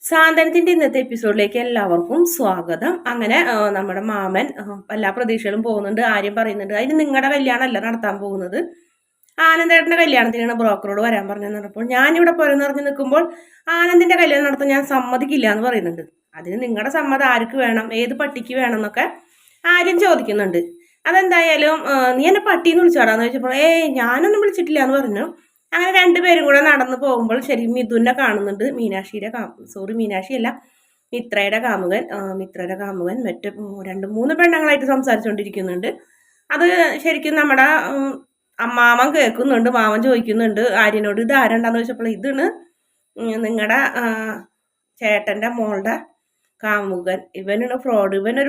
സാന്ത്വനത്തിന്റെ ഇന്നത്തെ എപ്പിസോഡിലേക്ക് എല്ലാവർക്കും സ്വാഗതം. അങ്ങനെ നമ്മുടെ മാമൻ എല്ലാ പ്രതീക്ഷകളും പോകുന്നുണ്ട്. ആര്യം പറയുന്നുണ്ട് അതിന് നിങ്ങളുടെ കല്യാണമല്ല നടത്താൻ പോകുന്നത്, ആനന്ദേട്ടന്റെ കല്യാണത്തിനാണ് ബ്രോക്കറോട് വരാൻ പറഞ്ഞെന്ന് പറഞ്ഞപ്പോൾ ഞാനിവിടെ പോരെന്ന് പറഞ്ഞ് നിൽക്കുമ്പോൾ ആനന്ദിന്റെ കല്യാണം നടത്താൻ ഞാൻ സമ്മതിക്കില്ല എന്ന് പറയുന്നുണ്ട്. അതിന് നിങ്ങളുടെ സമ്മതം ആർക്ക് വേണം, ഏത് പട്ടിക്ക് വേണം എന്നൊക്കെ ആര്യം ചോദിക്കുന്നുണ്ട്. അതെന്തായാലും നീ എന്നെ പട്ടിന്ന് വിളിച്ചോടാന്ന് ചോദിച്ചപ്പോൾ ഞാനൊന്നും വിളിച്ചിട്ടില്ല എന്ന് പറഞ്ഞു. അങ്ങനെ രണ്ടുപേരും കൂടെ നടന്നു പോകുമ്പോൾ ശരി മിഥുനെ കാണുന്നുണ്ട്. മീനാക്ഷിയല്ല, മിത്രയുടെ കാമുകൻ മറ്റു രണ്ട് മൂന്ന് പെണ്ണുങ്ങളായിട്ട് സംസാരിച്ചുകൊണ്ടിരിക്കുന്നുണ്ട്. അത് ശരിക്കും നമ്മുടെ അമ്മാവൻ കേൾക്കുന്നുണ്ട്. മാമൻ ചോദിക്കുന്നുണ്ട് ആര്യനോട് ഇത് ആരണ്ടാന്ന് ചോദിച്ചപ്പോൾ ഇതാണ് നിങ്ങളുടെ ചേട്ടന്റെ മോളുടെ കാമുകൻ, ഇവനൊരു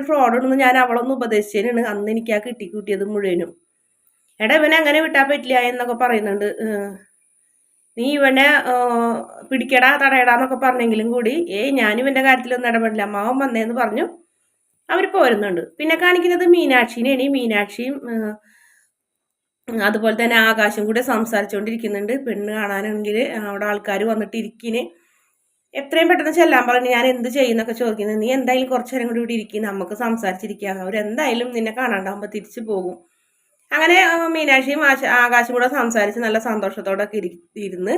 ഫ്രോഡാണെന്ന് ഞാൻ അവളൊന്ന് ഉപദേശിച്ചതിനാണ് അന്ന് എനിക്ക് ആ കിട്ടിക്കൂട്ടിയത് മുഴുവനും. ഇവനെ അങ്ങനെ വിട്ടാൻ പറ്റില്ല എന്നൊക്കെ പറയുന്നുണ്ട്. നീ ഇവനെ പിടിക്കടാ തടയടാന്നൊക്കെ പറഞ്ഞെങ്കിലും കൂടി ഞാനിവന്റെ കാര്യത്തിലൊന്നും ഇടപെടില്ല, അമ്മാവൻ വന്നേന്ന് പറഞ്ഞു അവർ പോരുന്നുണ്ട്. പിന്നെ കാണിക്കുന്നത് മീനാക്ഷിനെയാണ്. മീനാക്ഷിയും അതുപോലെ തന്നെ ആകാശം കൂടെ സംസാരിച്ചുകൊണ്ടിരിക്കുന്നുണ്ട്. പെണ്ണ് കാണാനാണെങ്കിൽ അവിടെ ആൾക്കാർ വന്നിട്ട് ഇരിക്കിന്, എത്രയും പെട്ടെന്ന് ചെല്ലാൻ പറഞ്ഞു. ഞാൻ എന്ത് ചെയ്യുന്നൊക്കെ ചോദിക്കുന്നത്. നീ എന്തായാലും കുറച്ചു നേരം കൂടി ഇവിടെ ഇരിക്കും, നമുക്ക് സംസാരിച്ചിരിക്കാം, അവരെന്തായാലും നിന്നെ കാണാണ്ടാവുമ്പോൾ തിരിച്ചു പോകും. അങ്ങനെ മീനാക്ഷിയും ആകാശം കൂടെ സംസാരിച്ച് നല്ല സന്തോഷത്തോടെ ഇരുന്ന്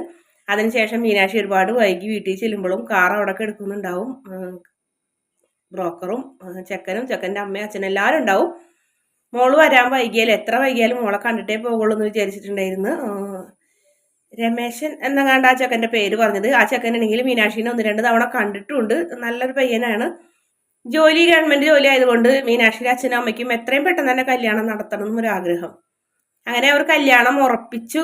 അതിനുശേഷം മീനാക്ഷി ഒരുപാട് വൈകി വീട്ടിൽ ചെല്ലുമ്പോഴും കാർ അവിടെ എടുക്കുന്നുണ്ടാവും. ബ്രോക്കറും ചെക്കൻ്റെ അമ്മയും അച്ഛനും എല്ലാവരും ഉണ്ടാവും. മോള് വരാൻ വൈകിയാലും എത്ര വൈകിയാലും മോളെ കണ്ടിട്ടേ പോകുള്ളൂ എന്ന് വിചാരിച്ചിട്ടുണ്ടായിരുന്നു. രമേശൻ എന്നങ്ങാണ്ട് ആ ചെക്കൻ്റെ പേര് പറഞ്ഞത്. ആ ചെക്കനാണെങ്കിൽ മീനാക്ഷിനെ 1-2 തവണ കണ്ടിട്ടുണ്ട്. നല്ലൊരു പയ്യനാണ്. ഗവൺമെന്റ് ജോലി ആയതുകൊണ്ട് മീനാക്ഷിയുടെ അച്ഛനും അമ്മയ്ക്കും എത്രയും പെട്ടെന്ന് തന്നെ കല്യാണം നടത്തണം എന്നൊരാഗ്രഹം. അങ്ങനെ അവർ കല്യാണം ഉറപ്പിച്ചു.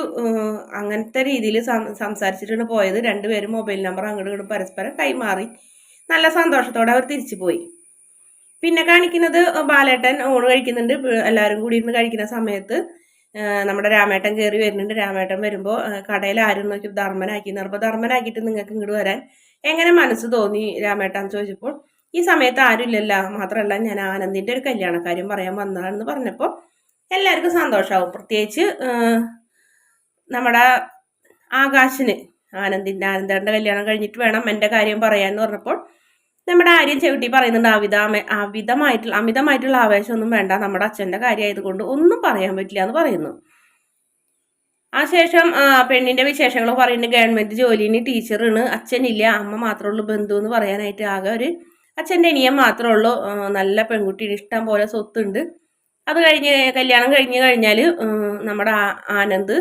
അങ്ങനത്തെ രീതിയിൽ സംസാരിച്ചിട്ടാണ് പോയത്. രണ്ടുപേരും മൊബൈൽ നമ്പർ അങ്ങോട്ടും ഇങ്ങോട്ടും പരസ്പരം കൈമാറി നല്ല സന്തോഷത്തോടെ അവർ തിരിച്ചു പോയി. പിന്നെ കാണിക്കുന്നത് ബാലേട്ടൻ ഊണ് കഴിക്കുന്നുണ്ട്. എല്ലാവരും കൂടി ഇരുന്ന് കഴിക്കുന്ന സമയത്ത് നമ്മുടെ രാമേട്ടൻ കയറി വരുന്നുണ്ട്. രാമേട്ടൻ വരുമ്പോൾ കടയിൽ ആരും നോക്കി ധർമ്മനാക്കി. ധർമ്മനാക്കിയിട്ട് നിങ്ങൾക്ക് ഇങ്ങോട്ട് വരാൻ എങ്ങനെ മനസ്സ് തോന്നി രാമേട്ടാന്ന് ചോദിച്ചപ്പോൾ ഈ സമയത്ത് ആരും ഇല്ലല്ലോ, മാത്രമല്ല ഞാൻ ആനന്ദിന്റെ ഒരു കല്യാണക്കാര്യം പറയാൻ വന്നതാണെന്ന് പറഞ്ഞപ്പോൾ എല്ലാവർക്കും സന്തോഷമാവും. പ്രത്യേകിച്ച് നമ്മുടെ ആനന്ദേട്ടൻ്റെ കല്യാണം കഴിഞ്ഞിട്ട് വേണം എൻ്റെ കാര്യം പറയാമെന്ന് പറഞ്ഞപ്പോൾ നമ്മുടെ ആര്യം ചവിട്ടി പറയുന്നുണ്ട് അമിതമായിട്ടുള്ള ആവേശമൊന്നും വേണ്ട, നമ്മുടെ അച്ഛൻ്റെ കാര്യമായതുകൊണ്ട് ഒന്നും പറയാൻ പറ്റില്ല എന്ന് പറയുന്നു. ആ ശേഷം പെണ്ണിന്റെ വിശേഷങ്ങൾ പറയുന്നുണ്ട്. ഗവൺമെന്റ് ജോലിന് ടീച്ചറാണ്, അച്ഛനില്ല, അമ്മ മാത്രമേ ഉള്ളൂ ബന്ധു എന്ന് പറയാനായിട്ട്. ആകെ ഒരു അച്ഛൻ്റെ അനിയൻ മാത്രമേ ഉള്ളൂ. നല്ല പെൺകുട്ടിയുടെ ഇഷ്ടം പോലെ സ്വത്തുണ്ട്. അത് കല്യാണം കഴിഞ്ഞാൽ നമ്മുടെ ആനന്ദ്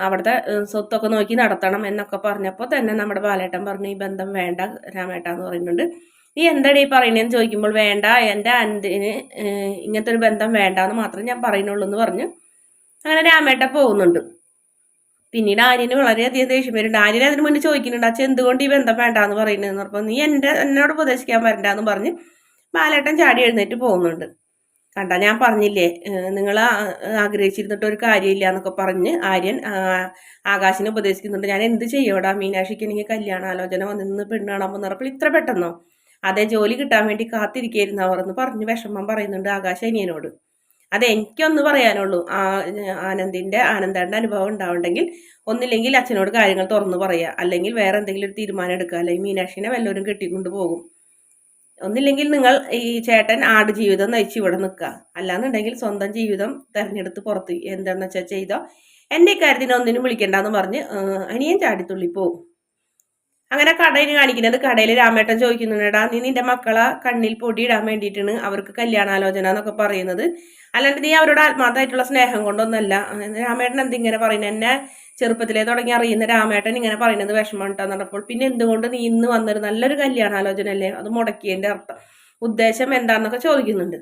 അവിടുത്തെ സ്വത്തൊക്കെ നോക്കി നടത്തണം എന്നൊക്കെ പറഞ്ഞപ്പോൾ തന്നെ നമ്മുടെ ബാലേട്ടൻ പറഞ്ഞു ഈ ബന്ധം വേണ്ട രാമേട്ട എന്ന് പറയുന്നുണ്ട്. നീ എന്താണ് ഈ പറയുന്നതെന്ന് ചോദിക്കുമ്പോൾ വേണ്ട, എൻ്റെ അനന്തിന് ഇങ്ങനത്തെ ഒരു ബന്ധം വേണ്ട എന്ന് മാത്രമേ ഞാൻ പറയുന്നുള്ളൂ എന്ന് പറഞ്ഞു അങ്ങനെ രാമേട്ട പോകുന്നുണ്ട്. പിന്നീട് ആര്യന് വളരെയധികം ദേഷ്യം വരുന്നുണ്ട്. ആര്യൻ അതിന് മുന്നേ ചോദിക്കുന്നുണ്ട് അച്ഛൻ എന്തുകൊണ്ട് ഈ ബന്ധം വേണ്ടാന്ന് പറയുന്നതെന്ന് പറഞ്ഞപ്പോൾ നീ എന്നോട് ഉപദേശിക്കാൻ വരണ്ടെന്ന് പറഞ്ഞ് ബാലേട്ടൻ ചാടി എഴുന്നേറ്റ് പോകുന്നുണ്ട്. കണ്ട ഞാൻ പറഞ്ഞില്ലേ നിങ്ങൾ ആഗ്രഹിച്ചിരുന്നിട്ട് ഒരു കാര്യമില്ല എന്നൊക്കെ പറഞ്ഞ് ആര്യൻ ആകാശിനെ ഉപദേശിക്കുന്നുണ്ട്. ഞാൻ എന്ത് ചെയ്യോടാ, മീനാക്ഷിക്ക് എനിക്ക് കല്യാണാലോചന വന്നിന്ന് പെണ്ണ് കാണാൻ പോകുന്നപ്പോൾ ഇത്ര പെട്ടെന്നോ, അതേ ജോലി കിട്ടാൻ വേണ്ടി കാത്തിരിക്കായിരുന്നു അവർ എന്ന് പറഞ്ഞ് വിഷമം പറയുന്നുണ്ട് ആകാശ് അനിയനോട്. അതെനിക്കൊന്ന് പറയാനുള്ളൂ, ആനന്ദേട്ടൻ്റെ അനുഭവം ഉണ്ടാവുണ്ടെങ്കിൽ ഒന്നില്ലെങ്കിൽ അച്ഛനോട് കാര്യങ്ങൾ തുറന്നു പറയുക, അല്ലെങ്കിൽ വേറെ എന്തെങ്കിലും ഒരു തീരുമാനം എടുക്കുക, അല്ലെങ്കിൽ മീനാക്ഷിനെ വല്ലവരും കെട്ടിക്കൊണ്ട് പോകും. ഒന്നില്ലെങ്കിൽ നിങ്ങൾ ഈ ചേട്ടൻ ജീവിതം നയിച്ച് ഇവിടെ നിൽക്കുക, അല്ലാന്നുണ്ടെങ്കിൽ സ്വന്തം ജീവിതം തെരഞ്ഞെടുത്ത് പുറത്ത് എന്താണെന്ന് വെച്ചാൽ ചെയ്തോ, എൻ്റെ ഇക്കാര്യത്തിന് ഒന്നിനും വിളിക്കണ്ടെന്ന് പറഞ്ഞ് അനിയൻ ചാടിത്തുള്ളി പോകും. അങ്ങനെ കടയിൽ കാണിക്കുന്നത്, കടയിൽ രാമേട്ടൻ ചോദിക്കുന്നുണ്ടാ നീ നിന്റെ മക്കളെ കണ്ണിൽ പൊടിയിടാൻ വേണ്ടിയിട്ടാണ് അവർക്ക് കല്യാണാലോചന എന്നൊക്കെ പറയുന്നത്, അല്ലാണ്ട് നീ അവരോട് ആത്മാർത്ഥമായിട്ടുള്ള സ്നേഹം കൊണ്ടൊന്നല്ല. രാമേട്ടൻ എന്തിങ്ങനെ പറയുന്നത്, എന്നെ ചെറുപ്പത്തിലേ തുടങ്ങി അറിയുന്ന രാമേട്ടൻ ഇങ്ങനെ പറയുന്നത് വിഷമം ഉണ്ടാന്ന് പറഞ്ഞപ്പോൾ പിന്നെ എന്തുകൊണ്ട് നീ ഇന്ന് വന്നൊരു നല്ലൊരു കല്യാണാലോചന അല്ലേ, അത് മുടക്കിയതിൻ്റെ അർത്ഥം ഉദ്ദേശം എന്താണെന്നൊക്കെ ചോദിക്കുന്നുണ്ട്.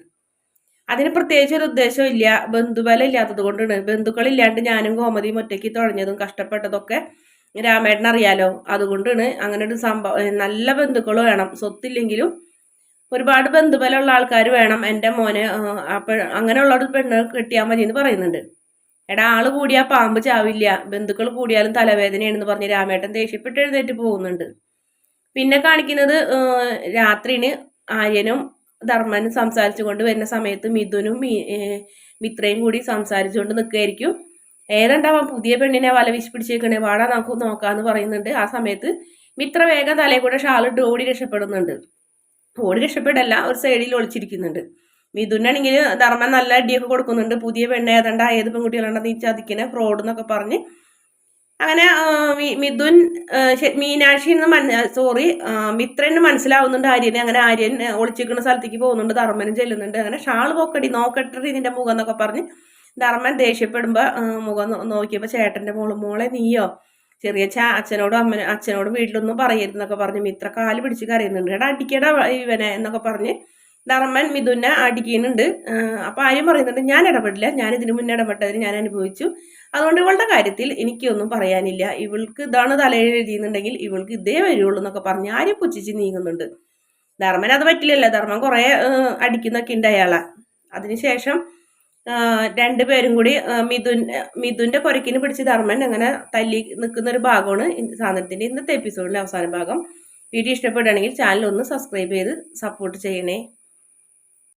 അതിന് പ്രത്യേകിച്ച് ഒരു ഉദ്ദേശം ഇല്ല, ബന്ധുബലം ഇല്ലാത്തത് കൊണ്ടാണ്. ബന്ധുക്കളില്ലാണ്ട് ഞാനും ഗോമതിയും ഒറ്റയ്ക്ക് തുഴഞ്ഞതും കഷ്ടപ്പെട്ടതൊക്കെ രാമേട്ടൻ അറിയാലോ, അതുകൊണ്ടാണ് അങ്ങനെ ഒരു സംഭവം. നല്ല ബന്ധുക്കൾ വേണം, സ്വത്തില്ലെങ്കിലും ഒരുപാട് ബന്ധുബലമുള്ള ആൾക്കാർ വേണം എൻ്റെ മോന്. അങ്ങനെയുള്ള ഒരു പെണ്ണ് കെട്ടിയാൽ മതി എന്ന് പറയുന്നുണ്ട്. എടാ ആള് കൂടിയാൽ പാമ്പ് ചാവില്ല, ബന്ധുക്കൾ കൂടിയാലും തലവേദനയാണെന്ന് പറഞ്ഞ് രാമേട്ടൻ ദേഷ്യപ്പെട്ട് എഴുന്നേറ്റ് പോകുന്നുണ്ട്. പിന്നെ കാണിക്കുന്നത് രാത്രിന് ആര്യനും ധർമ്മനും സംസാരിച്ചു കൊണ്ട് വരുന്ന സമയത്ത് മിഥുനും മിത്രയും കൂടി സംസാരിച്ചുകൊണ്ട് നിൽക്കുകയായിരിക്കും. ഏതെണ്ടാവാം പുതിയ പെണ്ണിനെ വല വീശി പിടിച്ചേക്കണേ, വാടാ നമുക്ക് നോക്കാന്ന് പറയുന്നുണ്ട്. ആ സമയത്ത് മിത്ര വേഗം തലയിൽ കൂടെ ഷാളിട്ട് ഓടി രക്ഷപ്പെടുന്നുണ്ട്. ഓടി രക്ഷപ്പെടല്ല, ഒരു സൈഡിൽ ഒളിച്ചിരിക്കുന്നുണ്ട്. മിഥുനാണെങ്കിൽ ധർമ്മൻ നല്ല അടിയൊക്കെ കൊടുക്കുന്നുണ്ട്. പുതിയ പെണ്ണ് ഏതാണ്ട് ഏത് പെൺകുട്ടികളുണ്ടെന്ന് നീ ചതിക്കണേ, ഫ്രോഡ് എന്നൊക്കെ പറഞ്ഞ് അങ്ങനെ മിഥുൻ മീനാക്ഷി മിത്രന് മനസ്സിലാവുന്നുണ്ട് ആര്യന്. അങ്ങനെ ആര്യൻ ഒളിച്ചിരിക്കുന്ന സ്ഥലത്തേക്ക് പോകുന്നുണ്ട്. ധർമ്മനും ചെല്ലുന്നുണ്ട്. അങ്ങനെ ഷാള് പോക്കടി നോക്കട്ടെ ഇതിന്റെ മുഖം എന്നൊക്കെ പറഞ്ഞ് ധർമ്മൻ ദേഷ്യപ്പെടുമ്പോ മുഖം നോക്കിയപ്പോ ചേട്ടന്റെ മോളെ നീയോ ചെറിയ അച്ഛനോടും വീട്ടിലൊന്നും പറയരുതെന്നൊക്കെ പറഞ്ഞ് മിത്ര കാല് പിടിച്ച് കരയുന്നുണ്ട്. എടാ അടിക്കടാ ഇവനെ എന്നൊക്കെ പറഞ്ഞ് ധർമ്മൻ മിഥുനെ അടിക്കുന്നുണ്ട്. അപ്പൊ ആര്യം പറയുന്നുണ്ട് ഞാൻ ഇടപെടില്ല, ഞാൻ ഇതിനു മുന്നേ ഇടപെട്ടതിന് ഞാൻ അനുഭവിച്ചു, അതുകൊണ്ട് ഇവളുടെ കാര്യത്തിൽ എനിക്കൊന്നും പറയാനില്ല, ഇവൾക്ക് ഇതാണ് തലയിൽ എഴുതിയെന്നുണ്ടെങ്കിൽ ഇവൾക്ക് ഇതേ വരുള്ളൂ എന്നൊക്കെ പറഞ്ഞ് ആര്യം പുച്ഛിച്ച് നീങ്ങുന്നുണ്ട്. ധർമ്മൻ അത് പറ്റില്ലല്ലോ, ധർമ്മൻ കുറെ അടിക്കുന്നൊക്കെ ഉണ്ട് അയാളെ. അതിനുശേഷം രണ്ടുപേരും കൂടി മിഥുന്റെ പുരക്കിന് പിടിച്ച് ധർമ്മൻ അങ്ങനെ തല്ലി നിൽക്കുന്ന ഒരു ഭാഗമാണ് സാധനത്തിന്റെ ഇന്നത്തെ എപ്പിസോഡിലെ അവസാന ഭാഗം. വീഡിയോ ഇഷ്ടപ്പെടുകയാണെങ്കിൽ ചാനൽ ഒന്ന് സബ്സ്ക്രൈബ് ചെയ്ത് സപ്പോർട്ട് ചെയ്യണേ.